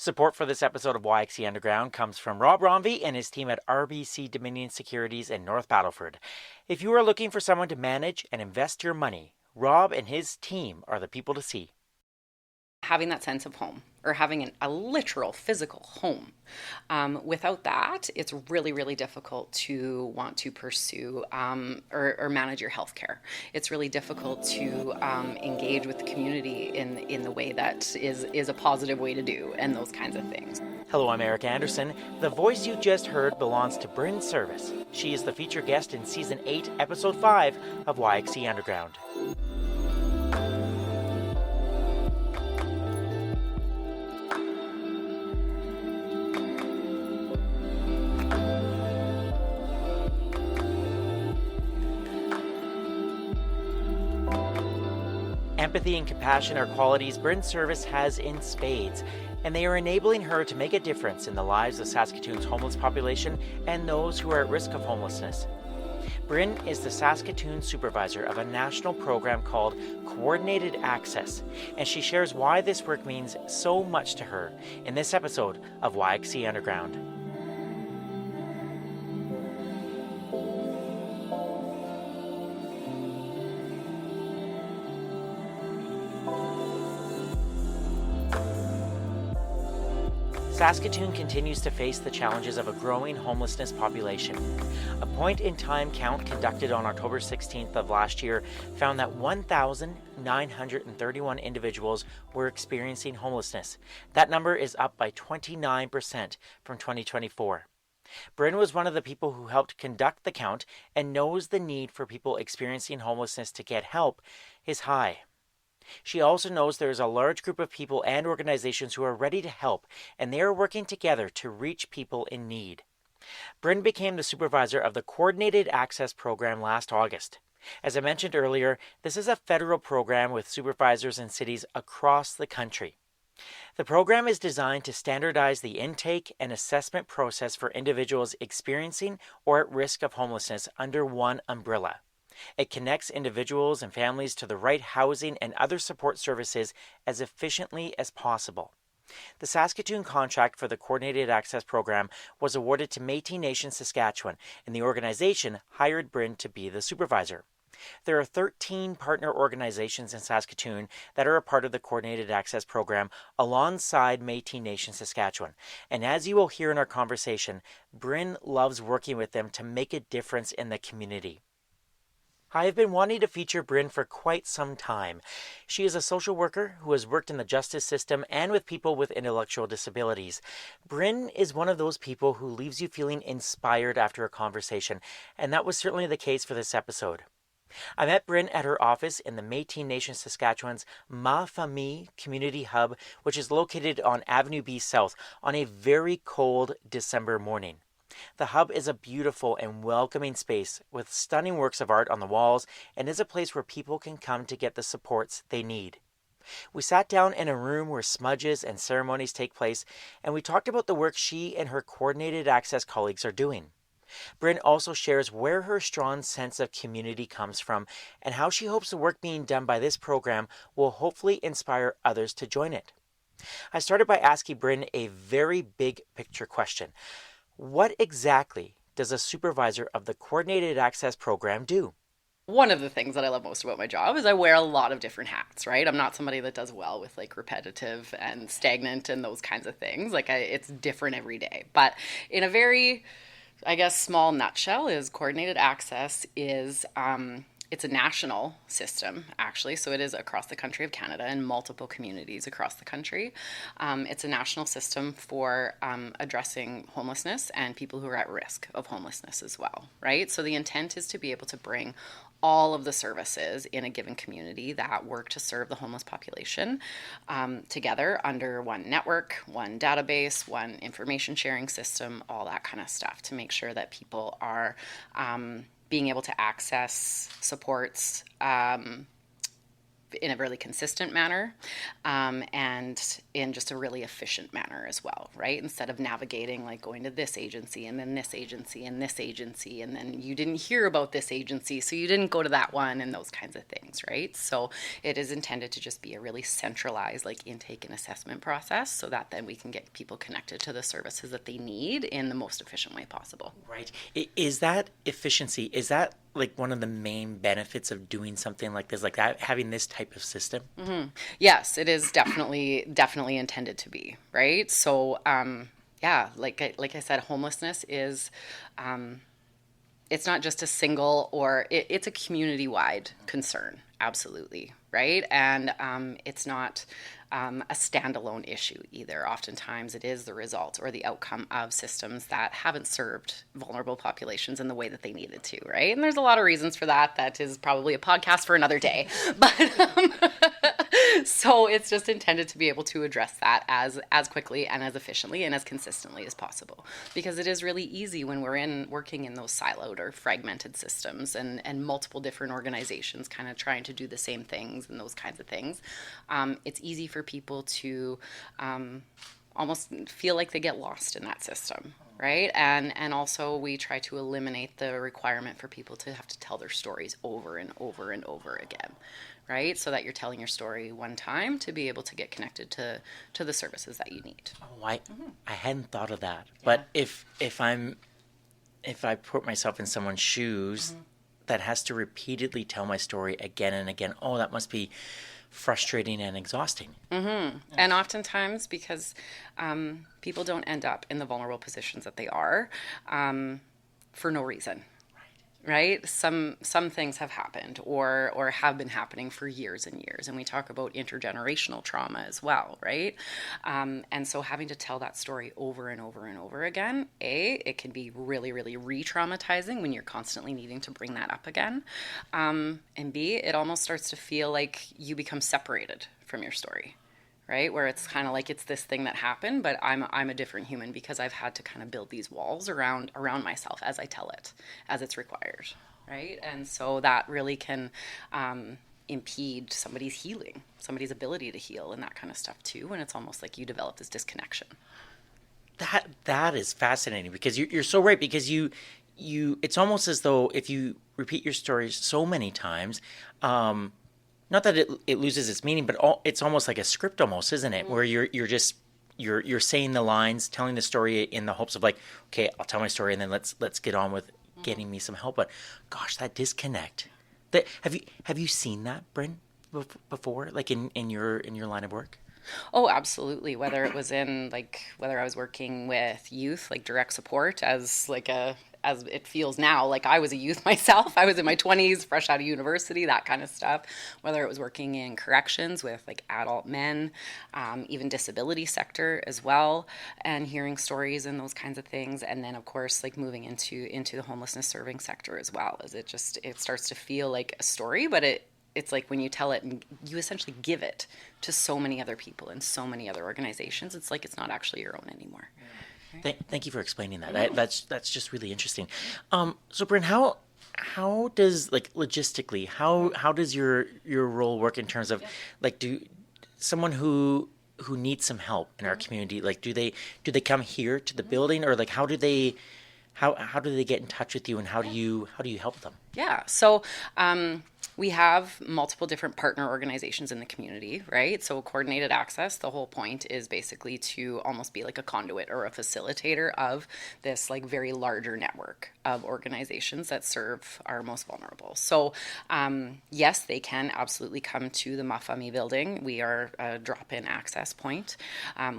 Support for this episode of YXC Underground comes from Rob Romvey and his team at RBC Dominion Securities in North Battleford. If you are looking for someone to manage and invest your money, Rob and his team are the people to see. Having that sense of home, or having a literal physical home. Without that, it's really, really difficult to want to pursue or manage your healthcare. It's really difficult to engage with the community in the way that is a positive way to do, and those kinds of things. Hello, I'm Eric Anderson. The voice you just heard belongs to Brynn Service. She is the featured guest in Season 8, Episode 5 of YXC Underground. Empathy and compassion are qualities Brynn Service has in spades, and they are enabling her to make a difference in the lives of Saskatoon's homeless population and those who are at risk of homelessness. Brynn is the Saskatoon Supervisor of a national program called Coordinated Access, and she shares why this work means so much to her in this episode of YXC Underground. Saskatoon continues to face the challenges of a growing homelessness population. A point-in-time count conducted on October 16th of last year found that 1,931 individuals were experiencing homelessness. That number is up by 29% from 2024. Brynn was one of the people who helped conduct the count and knows the need for people experiencing homelessness to get help is high. She also knows there is a large group of people and organizations who are ready to help, and they are working together to reach people in need. Brynn became the supervisor of the Coordinated Access Program last August. As I mentioned earlier, this is a federal program with supervisors in cities across the country. The program is designed to standardize the intake and assessment process for individuals experiencing or at risk of homelessness under one umbrella. It connects individuals and families to the right housing and other support services as efficiently as possible. The Saskatoon contract for the Coordinated Access Program was awarded to Métis Nation Saskatchewan, and the organization hired Brynn to be the supervisor. There are 13 partner organizations in Saskatoon that are a part of the Coordinated Access Program alongside Métis Nation Saskatchewan. And as you will hear in our conversation, Brynn loves working with them to make a difference in the community. I have been wanting to feature Brynn for quite some time. She is a social worker who has worked in the justice system and with people with intellectual disabilities. Brynn is one of those people who leaves you feeling inspired after a conversation, and that was certainly the case for this episode. I met Brynn at her office in the Métis Nation Saskatchewan's Ma Famille Community Hub, which is located on Avenue B South, on a very cold December morning. The hub is a beautiful and welcoming space with stunning works of art on the walls and is a place where people can come to get the supports they need. We sat down in a room where smudges and ceremonies take place, and we talked about the work she and her Coordinated Access colleagues are doing. Brynn also shares where her strong sense of community comes from and how she hopes the work being done by this program will hopefully inspire others to join it. I started by asking Brynn a very big picture question. What exactly does a supervisor of the Coordinated Access Program do? One of the things that I love most about my job is I wear a lot of different hats, right? I'm not somebody that does well with like repetitive and stagnant and those kinds of things. It's different every day. But in a very, small nutshell is Coordinated Access is it's a national system, actually, so it is across the country of Canada and multiple communities across the country. It's a national system for addressing homelessness and people who are at risk of homelessness as well, right? So the intent is to be able to bring all of the services in a given community that work to serve the homeless population together under one network, one database, one information sharing system, all that kind of stuff to make sure that people are being able to access supports in a really consistent manner, and in just a really efficient manner as well, right? Instead of navigating like going to this agency and then this agency and this agency, and then you didn't hear about this agency, so you didn't go to that one, and those kinds of things, right? So it is intended to just be a really centralized like intake and assessment process, so that then we can get people connected to the services that they need in the most efficient way possible. Right. Is that efficiency, is that like one of the main benefits of doing something like this, like that, having this type of system? Yes, it is definitely intended to be, right? So, yeah, like I said, homelessness is, it's not just a single, or it's a community-wide concern, absolutely, right? And it's not a standalone issue either. Oftentimes it is the result or the outcome of systems that haven't served vulnerable populations in the way that they needed to, right? And there's a lot of reasons for that. That is probably a podcast for another day. But so it's just intended to be able to address that as quickly and as efficiently and as consistently as possible. Because it is really easy when we're working in those siloed or fragmented systems and multiple different organizations kind of trying to do the same things and those kinds of things. It's easy for people to almost feel like they get lost in that system, right? And also we try to eliminate the requirement for people to have to tell their stories over and over and over again, right? So that you're telling your story one time to be able to get connected to the services that you need. Oh, I hadn't thought of that. Yeah. But if I put myself in someone's shoes that has to repeatedly tell my story again and again, oh, that must be frustrating and exhausting. Mm-hmm. And oftentimes because people don't end up in the vulnerable positions that they are for no reason. Right? Some things have happened or have been happening for years and years. And we talk about intergenerational trauma as well, right? And so having to tell that story over and over and over again, it can be really, really re-traumatizing when you're constantly needing to bring that up again. And B, it almost starts to feel like you become separated from your story. Right? Where it's kind of like it's this thing that happened, but I'm a different human because I've had to kind of build these walls around myself as I tell it, as it's required, right? And so that really can impede somebody's healing, somebody's ability to heal and that kind of stuff too, when it's almost like you develop this disconnection. That is fascinating because you're so right, because you it's almost as though if you repeat your stories so many times, not that it loses its meaning, but it's almost like a script almost, isn't it? Mm-hmm. Where you're saying the lines, telling the story in the hopes of like, okay, I'll tell my story and then let's get on with getting me some help. But gosh, that disconnect. Have you seen that, Brynn, before, like in your line of work? Oh, absolutely. Whether it was whether I was working with youth, like direct support as it feels now, like I was a youth myself. I was in my 20s, fresh out of university, that kind of stuff. Whether it was working in corrections with like adult men, even disability sector as well, and hearing stories and those kinds of things. And then of course, like moving into the homelessness serving sector as well, as it starts to feel like a story, but it's like when you tell it and you essentially give it to so many other people and so many other organizations, it's like it's not actually your own anymore. Thank you for explaining that. That's just really interesting. So Brynn, how does, like, logistically, how does your role work in terms of like, do someone who needs some help in our community, like do they come here to the building, or like how do they get in touch with you, and how do you help them? Yeah. So we have multiple different partner organizations in the community, right? So coordinated access, the whole point is basically to almost be like a conduit or a facilitator of this like very larger network of organizations that serve our most vulnerable. So yes, they can absolutely come to the Mafami building. We are a drop-in access point.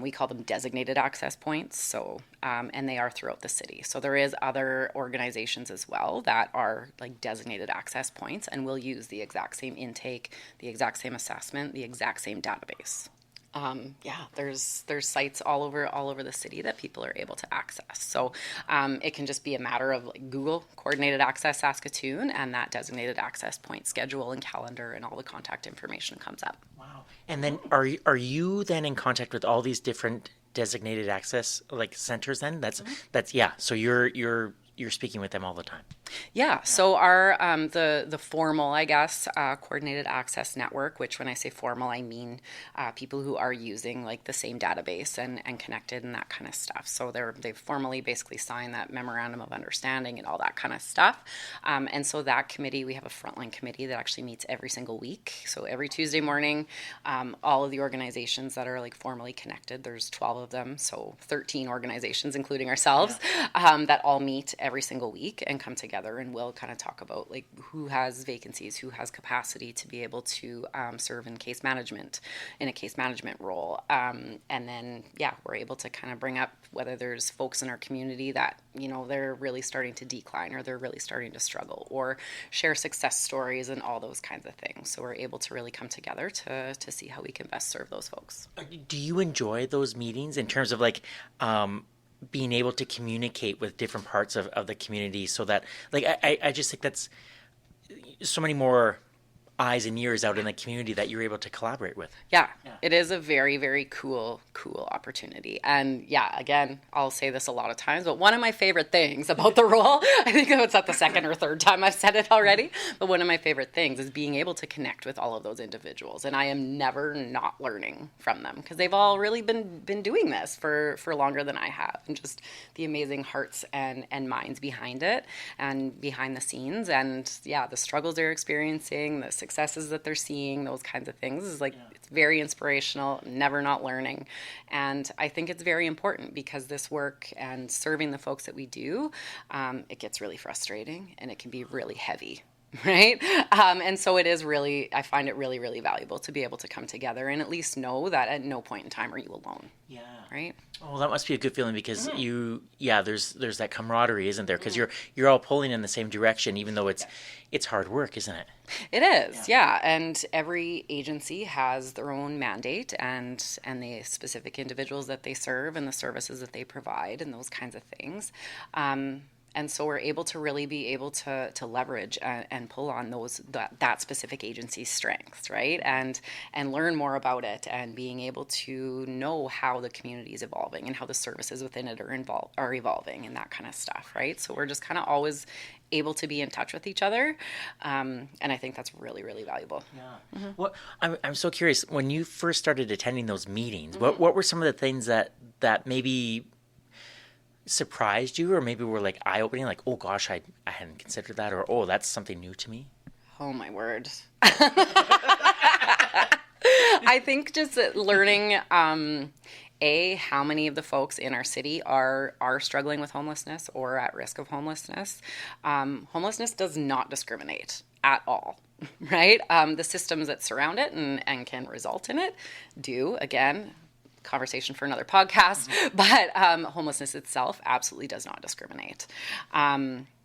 We call them designated access points. So and they are throughout the city. So there is other organizations as well that are like designated access points and will use the exact same intake, the exact same assessment, the exact same database. There's sites all over the city that people are able to access. So it can just be a matter of like Google coordinated access Saskatoon, and that designated access point schedule and calendar and all the contact information comes up. Wow. And then are you then in contact with all these different designated access like centers then? That's yeah. So you're you're speaking with them all the time? Yeah. So our the formal, I guess, coordinated access network, which when I say formal, I mean people who are using like the same database and connected and that kind of stuff. So they've formally basically signed that memorandum of understanding and all that kind of stuff. And so that committee, we have a frontline committee that actually meets every single week. So every Tuesday morning, all of the organizations that are like formally connected, there's 12 of them, so 13 organizations, including ourselves, that all meet every single week and come together, and we'll kind of talk about like who has vacancies, who has capacity to be able to serve in case management, in a case management role. And then, we're able to kind of bring up whether there's folks in our community that, you know, they're really starting to decline or they're really starting to struggle, or share success stories and all those kinds of things. So we're able to really come together to see how we can best serve those folks. Do you enjoy those meetings in terms of like being able to communicate with different parts of the community, so that like I just think that's so many more eyes and ears out in the community that you're able to collaborate with? Yeah, it is a very, very cool opportunity. And again, I'll say this a lot of times, but one of my favorite things about the role, I think it's not the second or third time I've said it already, but one of my favorite things is being able to connect with all of those individuals. And I am never not learning from them, because they've all really been doing this for longer than I have, and just the amazing hearts and minds behind it and behind the scenes. And the struggles they're experiencing, the successes that they're seeing, those kinds of things is like, it's very inspirational, never not learning. And I think it's very important, because this work and serving the folks that we do, it gets really frustrating and it can be really heavy. Right? And so it is really, I find it really, really valuable to be able to come together and at least know that at no point in time are you alone. Yeah. Right? Oh, that must be a good feeling, because there's that camaraderie, isn't there? Because you're all pulling in the same direction, even though it's hard work, isn't it? It is, yeah. And every agency has their own mandate and the specific individuals that they serve and the services that they provide and those kinds of things. And so we're able to really be able to leverage and pull on that specific agency's strengths, right? And learn more about it, and being able to know how the community is evolving and how the services within it are evolving and that kind of stuff, right? So we're just kind of always able to be in touch with each other, and I think that's really, really valuable. Yeah. Mm-hmm. Well, I'm so curious. When you first started attending those meetings, what were some of the things that maybe surprised you, or maybe were like eye-opening, like, oh gosh, I hadn't considered that, or oh, that's something new to me? Oh my word. I think just learning how many of the folks in our city are struggling with homelessness or at risk of homelessness. Homelessness does not discriminate at all, right? The systems that surround it and can result in it do, again, conversation for another podcast, but homelessness itself absolutely does not discriminate.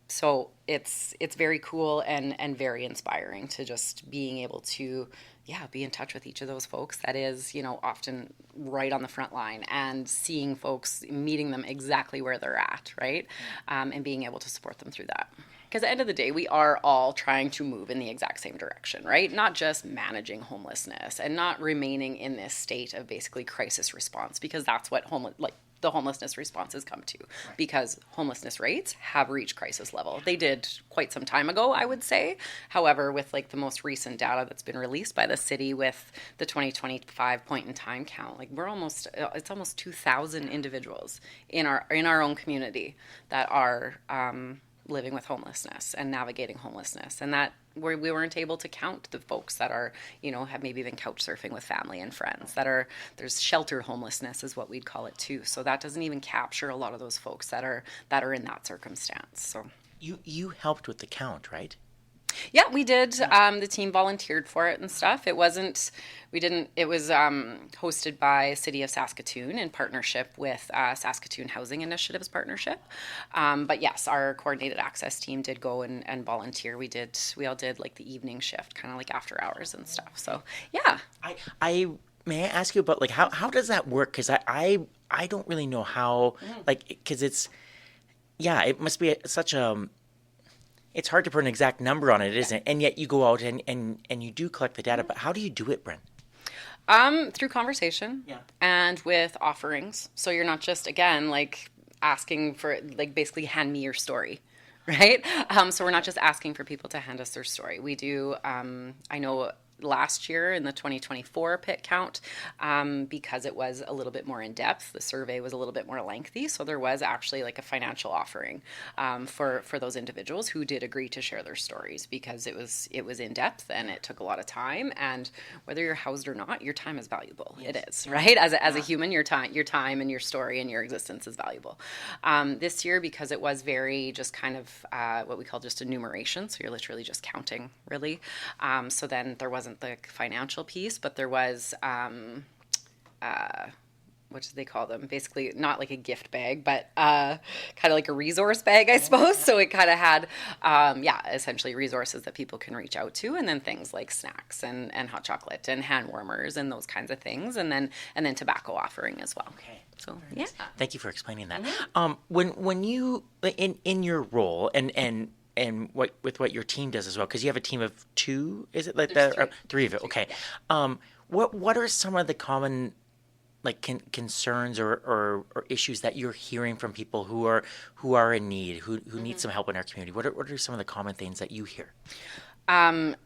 So it's very cool and very inspiring to just being able to be in touch with each of those folks that is, often right on the front line, and seeing folks, meeting them exactly where they're at, right? And being able to support them through that. Because at the end of the day, we are all trying to move in the exact same direction, right? Not just managing homelessness and not remaining in this state of basically crisis response, because that's what the homelessness response has come to, because homelessness rates have reached crisis level. They did quite some time ago, I would say. However, with like the most recent data that's been released by the city with the 2025 point in time count, like it's almost 2,000 individuals in our own community that are living with homelessness and navigating homelessness, and that we weren't able to count the folks that are, have maybe been couch surfing with family and friends, there's shelter homelessness is what we'd call it too. So that doesn't even capture a lot of those folks that are in that circumstance. So you helped with the count, right? Yeah, we did. The team volunteered for it and stuff. It was hosted by City of Saskatoon in partnership with Saskatoon Housing Initiatives Partnership. But yes, our coordinated access team did go and volunteer. We all did like the evening shift, kind of like after hours and stuff. So yeah. I may I ask you about like how does that work? Because I don't really know how, like, because it must be such a, it's hard to put an exact number on it, isn't it? And yet you go out and you do collect the data. But how do you do it, Brynn? Through conversation and with offerings. So you're not just, again, like, asking for, like, basically hand me your story. Right? So we're not just asking for people to hand us their story. We do, I know last year in the 2024 pit count, because it was a little bit more in depth, the survey was a little bit more lengthy. So there was actually like a financial offering for those individuals who did agree to share their stories, because it was in depth and it took a lot of time. And whether you're housed or not, your time is valuable. Yes. It is, right? As a human, your time and your story and your existence is valuable. This year, because it was very just kind of what we call just enumeration, so you're literally just counting, really. So then there wasn't the financial piece, but there was what do they call them? Basically, not like a gift bag, but kind of like a resource bag, I suppose. So it kind of had, essentially resources that people can reach out to, and then things like snacks and hot chocolate and hand warmers and those kinds of things, and then tobacco offering as well. Okay. So yeah. Thank you for explaining that. Mm-hmm. When you in your role and what your team does as well, because you have a team of two, is it like There's that? Three of it. Okay. Yeah. What are some of the common like concerns or issues that you're hearing from people who are in need, who need some help in our community? What are some of the common things that you hear?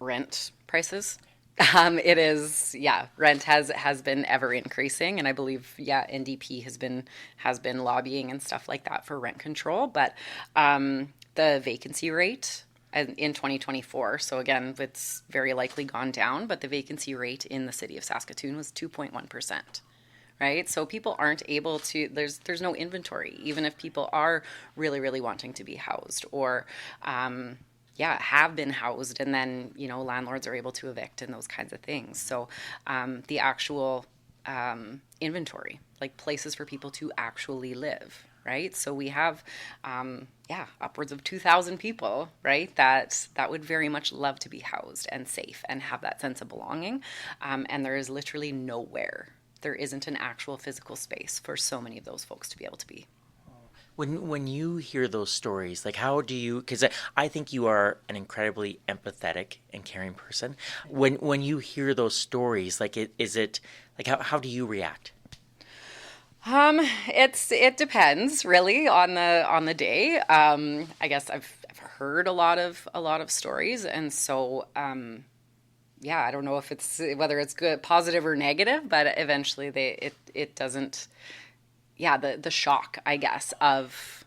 Rent prices. It is, rent has been ever increasing, and I believe, NDP has been lobbying and stuff like that for rent control. But the vacancy rate in 2024, so again, it's very likely gone down, but the vacancy rate in the city of Saskatoon was 2.1%. Right? So people aren't able to, there's no inventory, even if people are really, really wanting to be housed, or have been housed, and then, landlords are able to evict and those kinds of things. So the actual inventory, like places for people to actually live, right? So we have, upwards of 2,000 people, right, that would very much love to be housed and safe and have that sense of belonging. And there is literally nowhere. There isn't an actual physical space for so many of those folks to be able to be. When you hear those stories, like how do you, because I think you are an incredibly empathetic and caring person. When you hear those stories, like is it like how do you react? It depends really on the day. I guess I've heard a lot of stories, and so I don't know if whether it's good, positive or negative, but eventually it doesn't. Yeah, the shock, I guess, of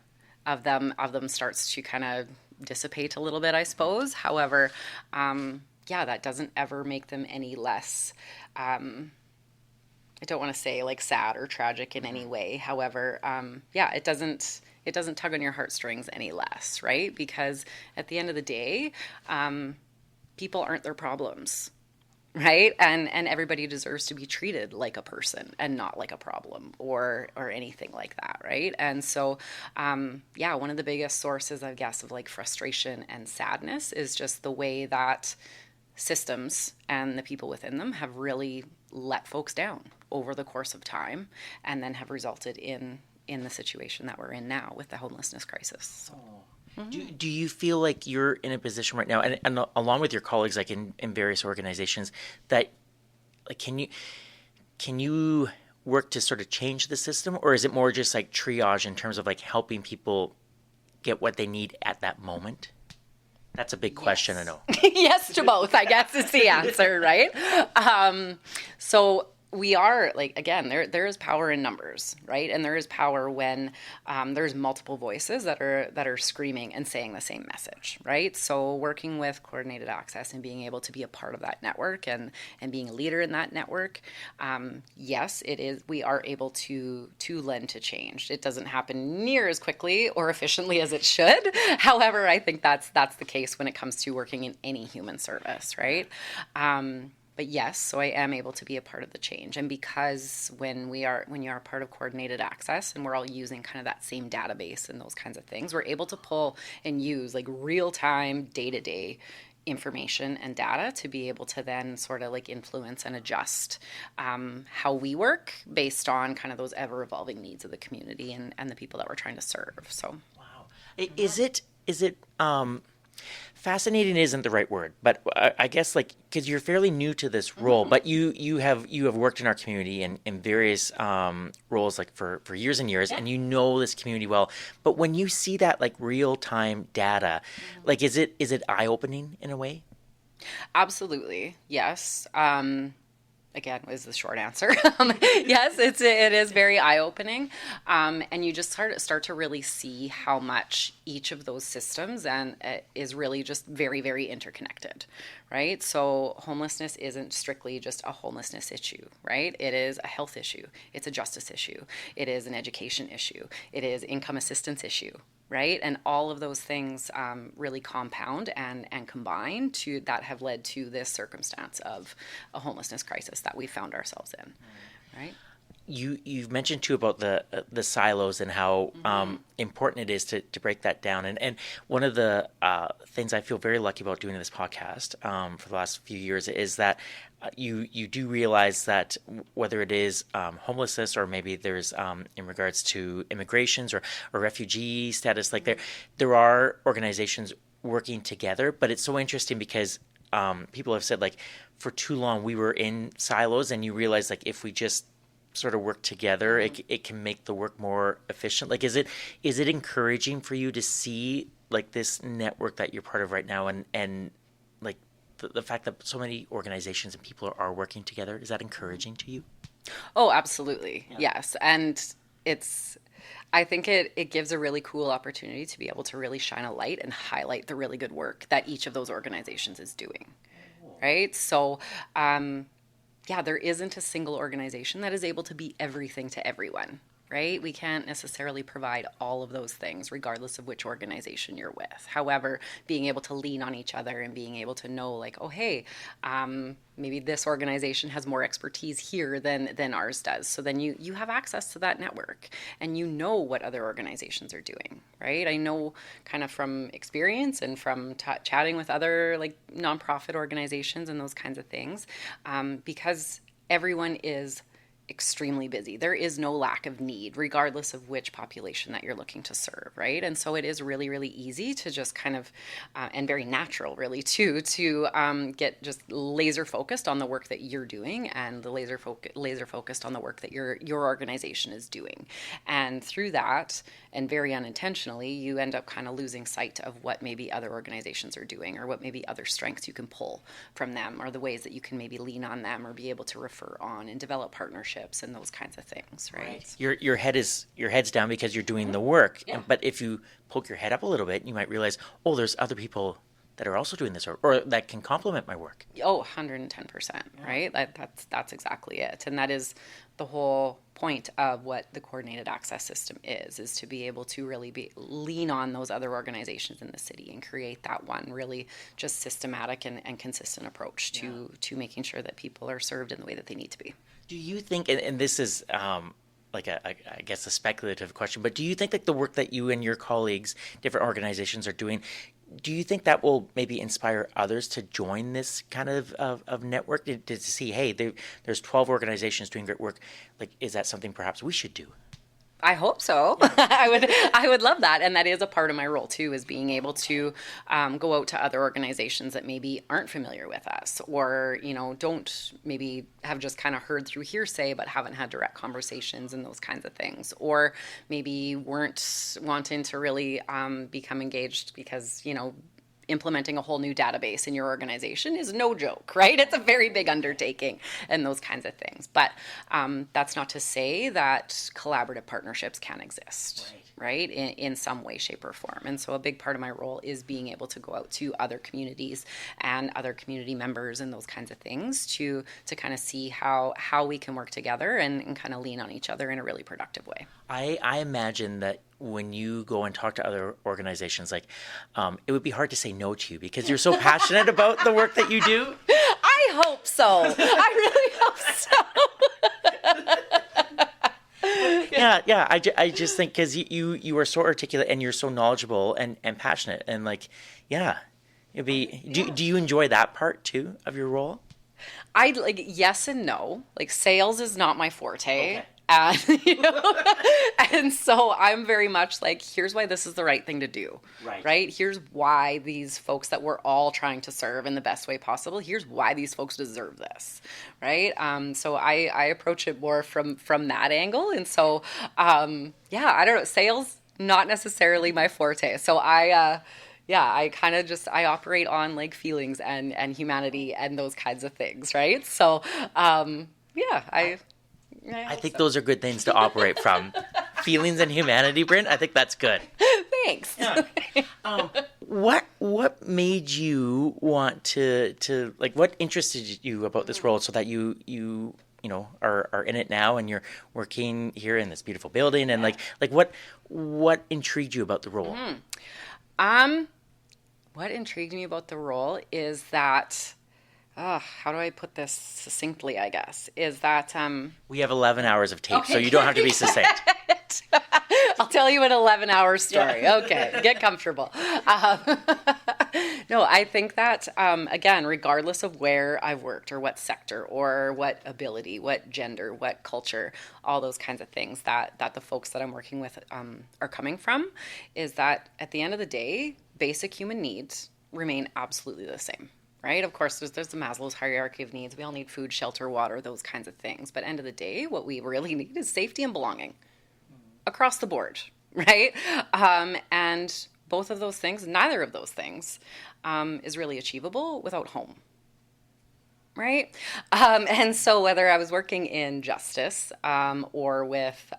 them starts to kind of dissipate a little bit, I suppose. However, that doesn't ever make them any less. I don't want to say like sad or tragic in any way. However, it doesn't tug on your heartstrings any less, right? Because at the end of the day, people aren't their problems. Right? And everybody deserves to be treated like a person and not like a problem or anything like that, right? And so, one of the biggest sources, I guess, of like frustration and sadness is just the way that systems and the people within them have really let folks down over the course of time, and then have resulted in the situation that we're in now with the homelessness crisis. So. Mm-hmm. Do you feel like you're in a position right now, and along with your colleagues, like in various organizations, that like can you work to sort of change the system, or is it more just like triage in terms of like helping people get what they need at that moment? That's a big question, I know. Yes to both, I guess is the answer, right? So we are, like, again, there is power in numbers, right? And there is power when there's multiple voices that are screaming and saying the same message, right? So working with Coordinated Access and being able to be a part of that network and being a leader in that network, yes, it is. We are able to lend to change. It doesn't happen near as quickly or efficiently as it should. However, I think that's the case when it comes to working in any human service, right? But yes, so I am able to be a part of the change. And because when you are part of Coordinated Access and we're all using kind of that same database and those kinds of things, we're able to pull and use like real-time, day-to-day information and data to be able to then sort of like influence and adjust how we work based on kind of those ever-evolving needs of the community and the people that we're trying to serve. So, wow. Is it Fascinating isn't the right word, but I guess like because you're fairly new to this role, but you have worked in our community in various roles like for years and years, and you know this community well. But when you see that like real time data, like is it eye opening in a way? Absolutely. Yes. Again, is the short answer. Yes, it is very eye opening, and you just start to really see how much each of those systems and is really just very very interconnected, right? So homelessness isn't strictly just a homelessness issue, right? It is a health issue. It's a justice issue. It is an education issue. It is income assistance issue, right? And all of those things really compound and combine to that have led to this circumstance of a homelessness crisis that we found ourselves in, right? You've mentioned too about the silos and how important it is to break that down. And one of the things I feel very lucky about doing this podcast for the last few years is that you do realize that whether it is homelessness or maybe there's in regards to immigrations or refugee status, like there are organizations working together. But it's so interesting because people have said like for too long we were in silos, and you realize like if we just sort of work together, it can make the work more efficient. Like, is it encouraging for you to see like this network that you're part of right now, and like the fact that so many organizations and people are working together? Is that encouraging to you? Oh, absolutely. Yeah. Yes. And I think it gives a really cool opportunity to be able to really shine a light and highlight the really good work that each of those organizations is doing. Right. So, yeah, there isn't a single organization that is able to be everything to everyone, right? We can't necessarily provide all of those things regardless of which organization you're with. However, being able to lean on each other and being able to know like, oh, hey, maybe this organization has more expertise here than ours does. So then you have access to that network and you know what other organizations are doing, right? I know kind of from experience and from chatting with other like nonprofit organizations and those kinds of things, because everyone is extremely busy. There is no lack of need, regardless of which population that you're looking to serve, right? And so it is really, really easy to just kind of, and very natural, really, too, to get just laser focused on the work that you're doing and the laser focused on the work that your organization is doing. And through that, and very unintentionally, you end up kind of losing sight of what maybe other organizations are doing, or what maybe other strengths you can pull from them, or the ways that you can maybe lean on them or be able to refer on and develop partnerships and those kinds of things, right? Your head's down because you're doing the work. Yeah. But if you poke your head up a little bit, you might realize, oh, there's other people that are also doing this or that can complement my work. Oh, 110%, right? That's exactly it. And that is the whole point of what the coordinated access system is to be able to really lean on those other organizations in the city and create that one really just systematic and consistent approach to making sure that people are served in the way that they need to be. Do you think, and this is like I guess a speculative question, but do you think that the work that you and your colleagues, different organizations are doing, do you think that will maybe inspire others to join this kind of network to see, hey, there's 12 organizations doing great work. Like, is that something perhaps we should do? I hope so. I would love that. And that is a part of my role too, is being able to go out to other organizations that maybe aren't familiar with us, or, don't maybe have just kind of heard through hearsay, but haven't had direct conversations and those kinds of things, or maybe weren't wanting to really become engaged because, implementing a whole new database in your organization is no joke, right? It's a very big undertaking and those kinds of things. But that's not to say that collaborative partnerships can exist, right? In some way, shape, or form. And so a big part of my role is being able to go out to other communities and other community members and those kinds of things to kind of see how we can work together and kind of lean on each other in a really productive way. I imagine that when you go and talk to other organizations, like it would be hard to say no to you because you're so passionate about the work that you do. I hope so. I really hope so. Yeah. I just think because you are so articulate and you're so knowledgeable and passionate and like, yeah, it'd be. Do you enjoy that part too of your role? I like yes and no. Like sales is not my forte. Okay. And, and so I'm very much like, here's why this is the right thing to do, right? Here's why these folks that we're all trying to serve in the best way possible, here's why these folks deserve this, right? So I approach it more from that angle. And so, I don't know, sales, not necessarily my forte. So I kind of just, I operate on like feelings and humanity and those kinds of things, right? So, I think those are good things to operate from. Feelings and humanity, Brynn. I think that's good. Thanks. Yeah. What made you want to like? What interested you about this role so that you are in it now and you're working here in this beautiful building and like what intrigued you about the role? What intrigued me about the role is that. How do I put this succinctly, I guess, is that... We have 11 hours of tape, so you don't have to be succinct. I'll tell you an 11-hour story. Yeah. Okay, get comfortable. No, I think that, again, regardless of where I've worked or what sector or what ability, what gender, what culture, all those kinds of things that the folks that I'm working with are coming from, is that at the end of the day, basic human needs remain absolutely the same. Right? Of course, there's the Maslow's hierarchy of needs. We all need food, shelter, water, those kinds of things. But end of the day, what we really need is safety and belonging across the board, right? And both of those things, neither of those things is really achievable without home. Right? And so whether I was working in justice or with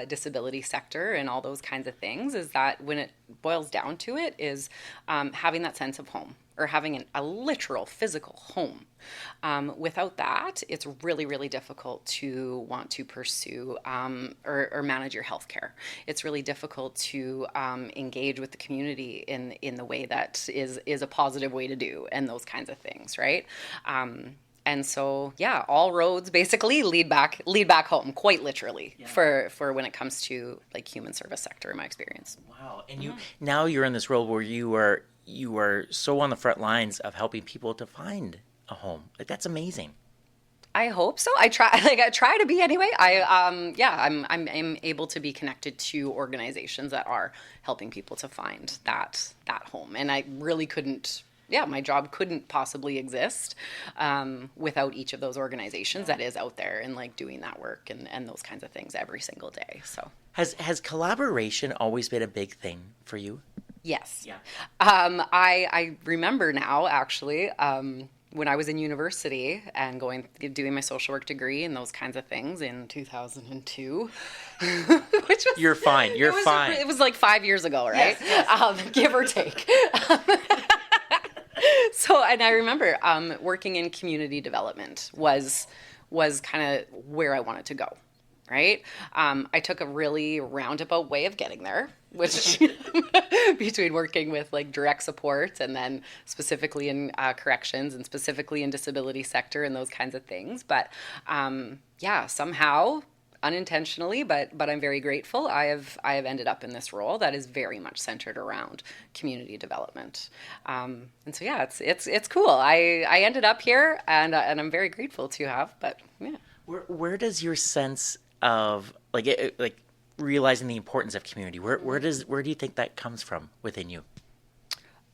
disability sector and all those kinds of things, is that when it boils down to it is having that sense of home or having a literal physical home. Without that, it's really, really difficult to want to pursue or manage your healthcare. It's really difficult to engage with the community in the way that is a positive way to do and those kinds of things, right? And so, all roads basically lead back home, quite literally, for when it comes to like human service sector, in my experience. Wow! And now you're in this role where you are so on the front lines of helping people to find a home. Like that's amazing. I hope so. I try to be anyway. I'm able to be connected to organizations that are helping people to find that home, and I really couldn't. Yeah, my job couldn't possibly exist without each of those organizations that is out there and like doing that work and those kinds of things every single day. So has collaboration always been a big thing for you? Yes. Yeah. I remember now actually when I was in university and doing my social work degree and those kinds of things in 2002, which was You're fine. It was like 5 years ago, right? Yes. Give or take. So, and I remember working in community development was kind of where I wanted to go, right? I took a really roundabout way of getting there, which between working with like direct support and then specifically in corrections and specifically in disability sector and those kinds of things. But somehow unintentionally, but I'm very grateful. I have ended up in this role that is very much centered around community development, and so it's cool. I ended up here, and I'm very grateful to have. But yeah, where does your sense of like realizing the importance of community, where do you think that comes from within you?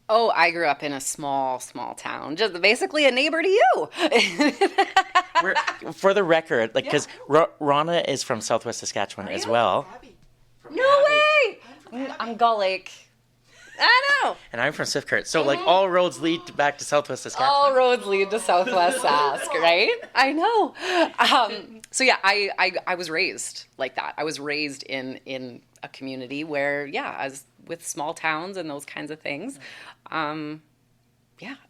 Oh, I grew up in a small town, just basically a neighbor to you. For the record, because Rana is from Southwest Saskatchewan as well. No way! I'm Gull Lake. I know. And I'm from Swift. So like all roads lead back to Southwest Saskatchewan. All roads lead to Southwest Sask, right? I know. So yeah, I was raised like that. I was raised in a community where, as with small towns and those kinds of things, I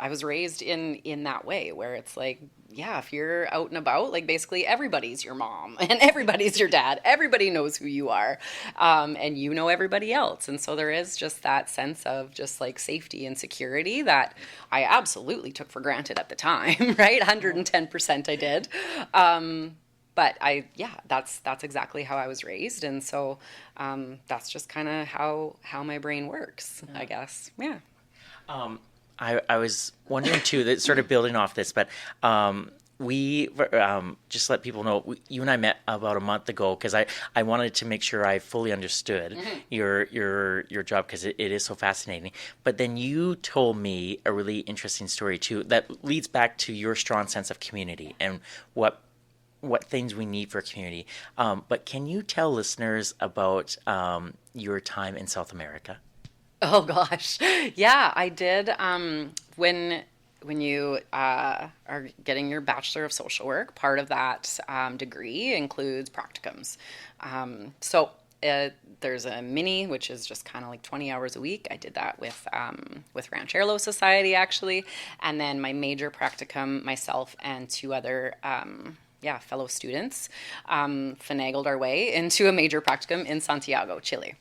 was raised in that way where it's like, if you're out and about, like basically everybody's your mom and everybody's your dad. Everybody knows who you are, and you know everybody else. And so there is just that sense of just like safety and security that I absolutely took for granted at the time, right? 110% I did. But that's exactly how I was raised. And so that's just kind of how my brain works, I guess. Yeah. I was wondering too, that sort of building off this, but we just let people know you and I met about a month ago because I wanted to make sure I fully understood your job because it is so fascinating. But then you told me a really interesting story too that leads back to your strong sense of community and what things we need for community. But can you tell listeners about your time in South America? Oh gosh. Yeah, I did. When you are getting your Bachelor of Social Work, part of that degree includes practicums. There's a mini, which is just kind of like 20 hours a week. I did that with Ranchero Society, actually. And then my major practicum, myself and two other fellow students, finagled our way into a major practicum in Santiago, Chile.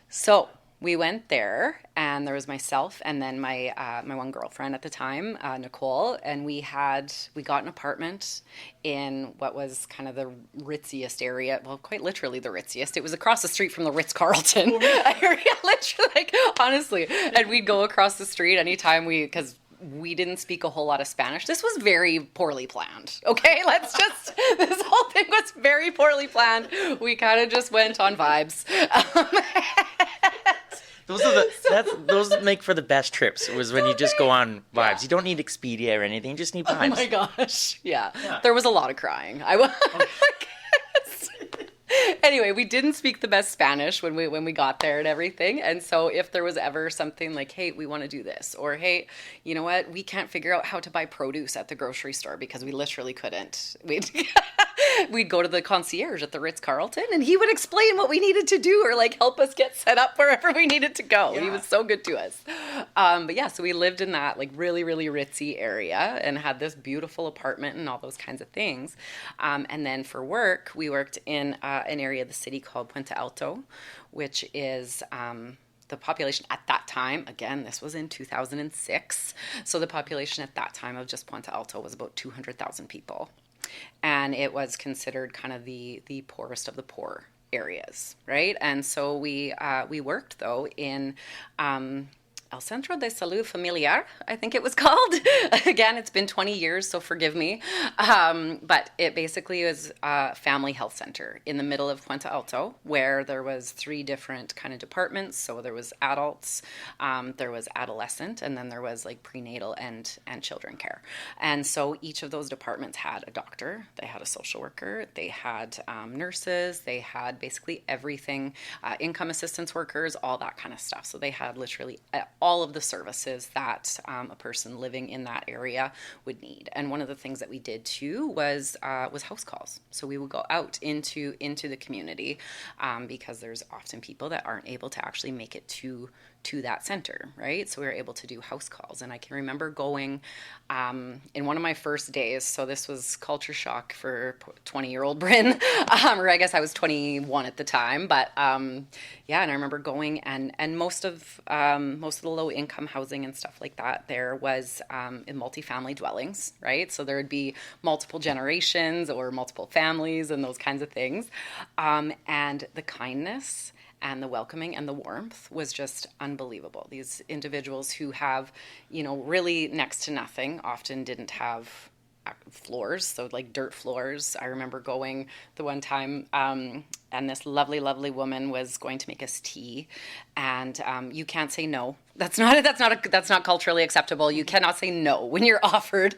So we went there, and there was myself and then my one girlfriend at the time, Nicole, and we got an apartment in what was kind of the ritziest area. Well, quite literally the ritziest. It was across the street from the Ritz-Carlton area, literally, like, honestly. And we'd go across the street anytime because we didn't speak a whole lot of Spanish. This was very poorly planned. Okay, this whole thing was very poorly planned. We kind of just went on vibes. Those make for the best trips. It was when you just go on vibes. Yeah. You don't need Expedia or anything. You just need vibes. Oh my gosh. Yeah. There was a lot of crying. I was. Anyway, we didn't speak the best Spanish when we got there and everything. And so if there was ever something like, hey, we want to do this, or hey, you know what, we can't figure out how to buy produce at the grocery store because we literally couldn't. We'd go to the concierge at the Ritz-Carlton and he would explain what we needed to do or like help us get set up wherever we needed to go. Yeah. He was so good to us. But yeah, so we lived in that like really, really ritzy area and had this beautiful apartment and all those kinds of things. And then for work, we worked in an area of the city called Puente Alto, which is the population at that time, again, this was in 2006, so the population at that time of just Puente Alto was about 200,000 people. And it was considered kind of the poorest of the poor areas, right? And so we worked, though, in El Centro de Salud Familiar, I think it was called. Again, it's been 20 years, so forgive me. But it basically was a family health center in the middle of Puente Alto, where there was 3 different kind of departments. So there was adults, there was adolescent, and then there was like prenatal and children care. And so each of those departments had a doctor, they had a social worker, they had nurses, they had basically everything, income assistance workers, all that kind of stuff. So they had literally all of the services that a person living in that area would need. And one of the things that we did too was house calls. So we would go out into the community because there's often people that aren't able to actually make it to that center, right? So we were able to do house calls. And I can remember going in one of my first days, so this was culture shock for 20-year-old Brynn, or I guess I was 21 at the time, but yeah, and I remember going and most of the low-income housing and stuff like that there was in multifamily dwellings, right? So there would be multiple generations or multiple families and those kinds of things. And the kindness and the welcoming and the warmth was just unbelievable. These individuals who have, really next to nothing, often didn't have floors, so like dirt floors. I remember going the one time, and this lovely, lovely woman was going to make us tea, and you can't say no. That's not culturally acceptable. You cannot say no when you're offered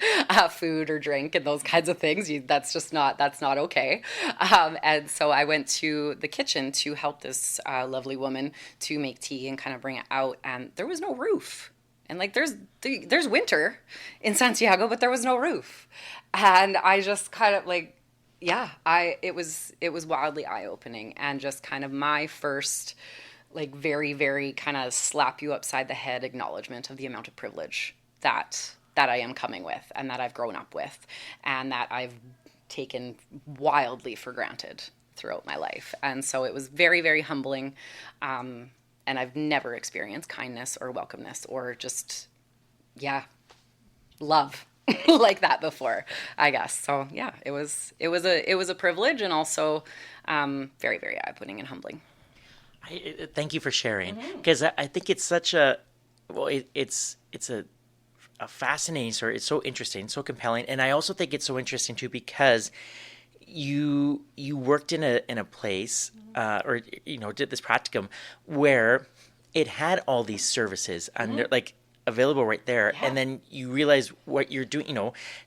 food or drink and those kinds of things. That's not okay. And so I went to the kitchen to help this lovely woman to make tea and kind of bring it out, and there was no roof. And like there's winter in Santiago, but there was no roof. And I just kind of like, yeah, it was wildly eye-opening, and just kind of my first like very, very kind of slap you upside the head acknowledgement of the amount of privilege that I am coming with and that I've grown up with and that I've taken wildly for granted throughout my life. And so it was very, very humbling. And I've never experienced kindness or welcomeness or just, love like that before, I guess. So yeah, it was a privilege, and also very, very eye-opening and humbling. Thank you for sharing, because I think it's such a, well, it's a a fascinating story. It's so interesting, so compelling, and I also think it's so interesting too because you worked in a place or did this practicum where it had all these services under like available right there, Yeah. and then you realize what you're doing.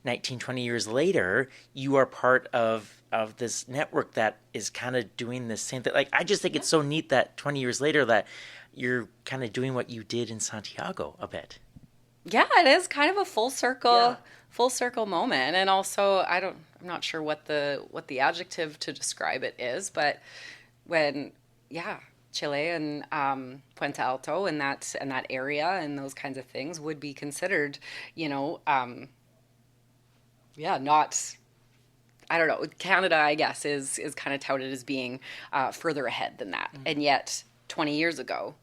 19, 20 years later, you are part of this network that is kind of doing the same thing. Like I just think it's so neat that 20 years later that you're kind of doing what you did in Santiago a bit. Yeah, it is kind of a full circle, Yeah. full circle moment. And also, I'm not sure what the adjective to describe it is, but when, yeah, Chile and Puente Alto and that area and those kinds of things would be considered, yeah, not. I don't know. Canada, I guess, is kind of touted as being further ahead than that, and yet 20 years ago,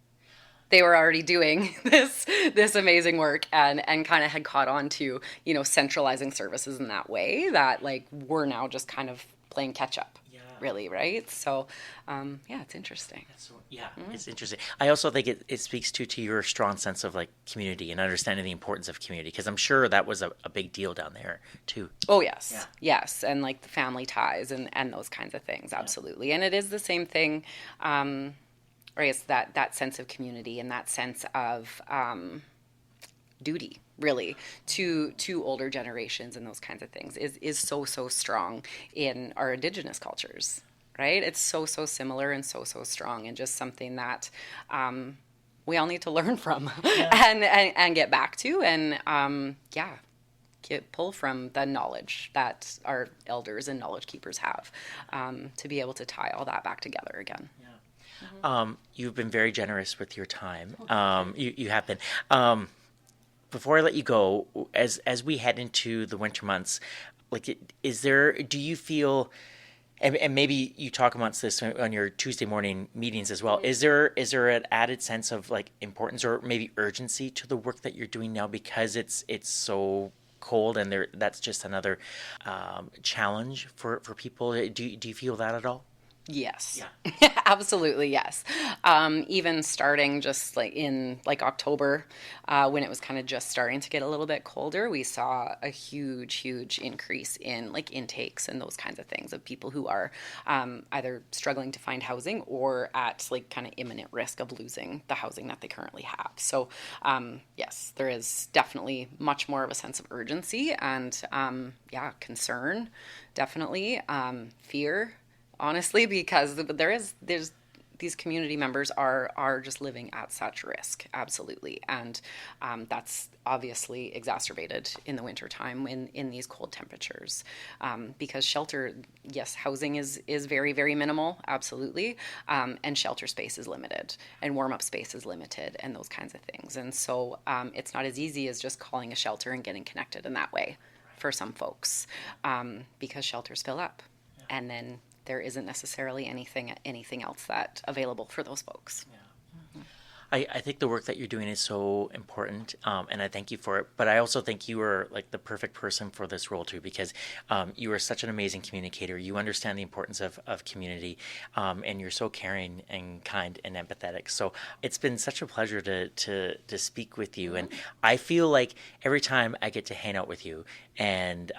they were already doing this amazing work and kind of had caught on to centralizing services in that way that like we're now just kind of playing catch up. Yeah. Really, right? So, yeah, it's interesting. So, yeah, it's interesting. I also think it speaks to your strong sense of like community and understanding the importance of community because I'm sure that was a big deal down there too. Oh yes, Yeah. yes, and like the family ties and those kinds of things, absolutely. And it is the same thing, or I guess that sense of community and that sense of duty, really, to older generations and those kinds of things is so strong in our Indigenous cultures, right? It's so similar and so strong, and just something that we all need to learn from and get back to, and pull from the knowledge that our elders and knowledge keepers have, to be able to tie all that back together again. You've been very generous with your time. You have been. Before I let you go, as we head into the winter months, like, do you feel, and maybe you talk amongst this on your Tuesday morning meetings as well, is there an added sense of like importance or maybe urgency to the work that you're doing now because it's so cold and that's just another challenge for people? Do you feel that at all? Yes. Yeah. Absolutely, yes. Even starting just like in like October, when it was kind of just starting to get a little bit colder, we saw a huge increase in like intakes and those kinds of things of people who are either struggling to find housing or at like kind of imminent risk of losing the housing that they currently have. So yes, there is definitely much more of a sense of urgency and concern, definitely, fear, honestly, because there's these community members are just living at such risk, absolutely, and that's obviously exacerbated in the wintertime in these cold temperatures, because shelter, yes, housing is very minimal, absolutely, and shelter space is limited and warm up space is limited and those kinds of things, and so it's not as easy as just calling a shelter and getting connected in that way for some folks, because shelters fill up, and then there isn't necessarily anything else that available for those folks. Yeah. I think the work that you're doing is so important, and I thank you for it. But I also think you are like the perfect person for this role too, because you are such an amazing communicator. You understand the importance of community, and you're so caring and kind and empathetic. So it's been such a pleasure to speak with you. And I feel like every time I get to hang out with you and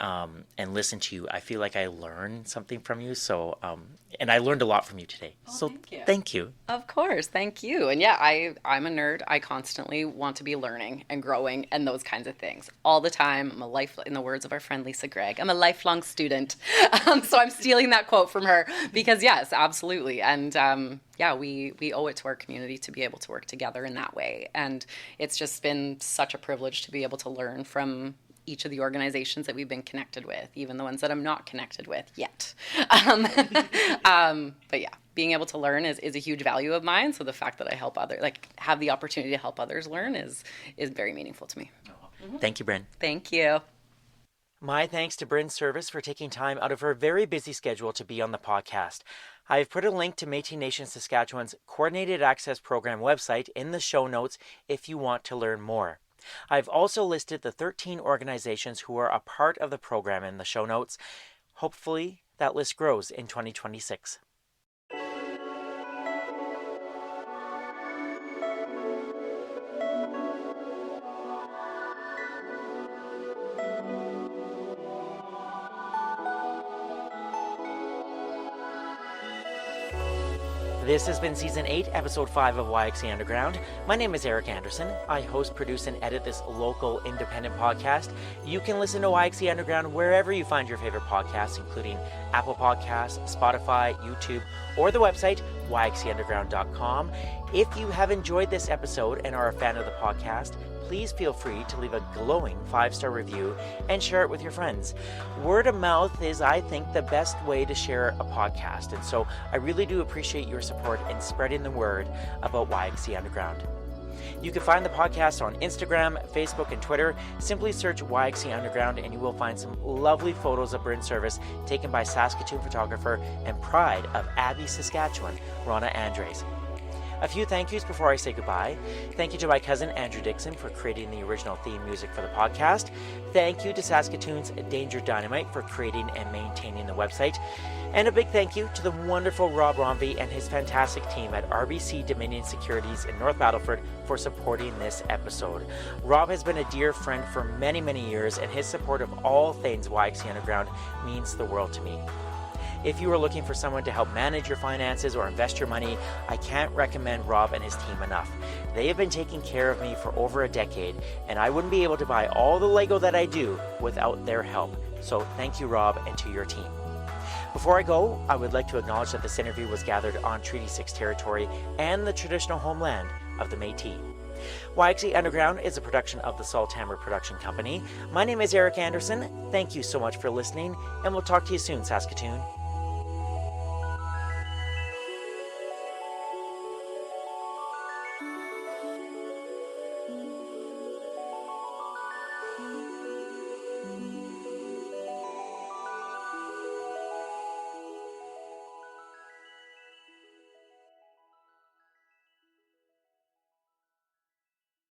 listen to you, I feel like I learn something from you. So and I learned a lot from you today. So thank you. Thank you. Of course, thank you. And yeah, I'm a nerd. I constantly want to be learning and growing and those kinds of things all the time. I'm a life, in the words of our friend Lisa Gregg, I'm a lifelong student. So I'm stealing that quote from her because yes, absolutely. And we owe it to our community to be able to work together in that way. And it's just been such a privilege to be able to learn from each of the organizations that we've been connected with, even the ones that I'm not connected with yet. But yeah, being able to learn is a huge value of mine. So the fact that I help others, like have the opportunity to help others learn is very meaningful to me. Thank you, Brynn. Thank you. My thanks to Brynn Service for taking time out of her very busy schedule to be on the podcast. I've put a link to Métis Nation Saskatchewan's Coordinated Access Program website in the show notes if you want to learn more. I've also listed the 13 organizations who are a part of the program in the show notes. Hopefully, that list grows in 2026. This has been Season 8, Episode 5 of YXC Underground. My name is Eric Anderson. I host, produce, and edit this local independent podcast. You can listen to YXC Underground wherever you find your favorite podcasts, including Apple Podcasts, Spotify, YouTube, or the website, yxcunderground.com. If you have enjoyed this episode and are a fan of the podcast, please feel free to leave a glowing 5-star review and share it with your friends. Word of mouth is, I think, the best way to share a podcast, and so I really do appreciate your support in spreading the word about YXC Underground. You can find the podcast on Instagram, Facebook, and Twitter. Simply search YXC Underground and you will find some lovely photos of Brynn service taken by Saskatoon photographer and pride of Abbey, Saskatchewan, Rona Andres. A few thank yous before I say goodbye. Thank you to my cousin Andrew Dixon for creating the original theme music for the podcast. Thank you to Saskatoon's Danger Dynamite for creating and maintaining the website. And a big thank you to the wonderful Rob Romvey and his fantastic team at RBC Dominion Securities in North Battleford for supporting this episode. Rob has been a dear friend for many, many years, and his support of all things YXC Underground means the world to me. If you are looking for someone to help manage your finances or invest your money, I can't recommend Rob and his team enough. They have been taking care of me for over a decade, and I wouldn't be able to buy all the Lego that I do without their help. So thank you, Rob, and to your team. Before I go, I would like to acknowledge that this interview was gathered on Treaty 6 territory and the traditional homeland of the Métis. YXC Underground is a production of the Salthammer Production Company. My name is Eric Anderson. Thank you so much for listening, and we'll talk to you soon, Saskatoon.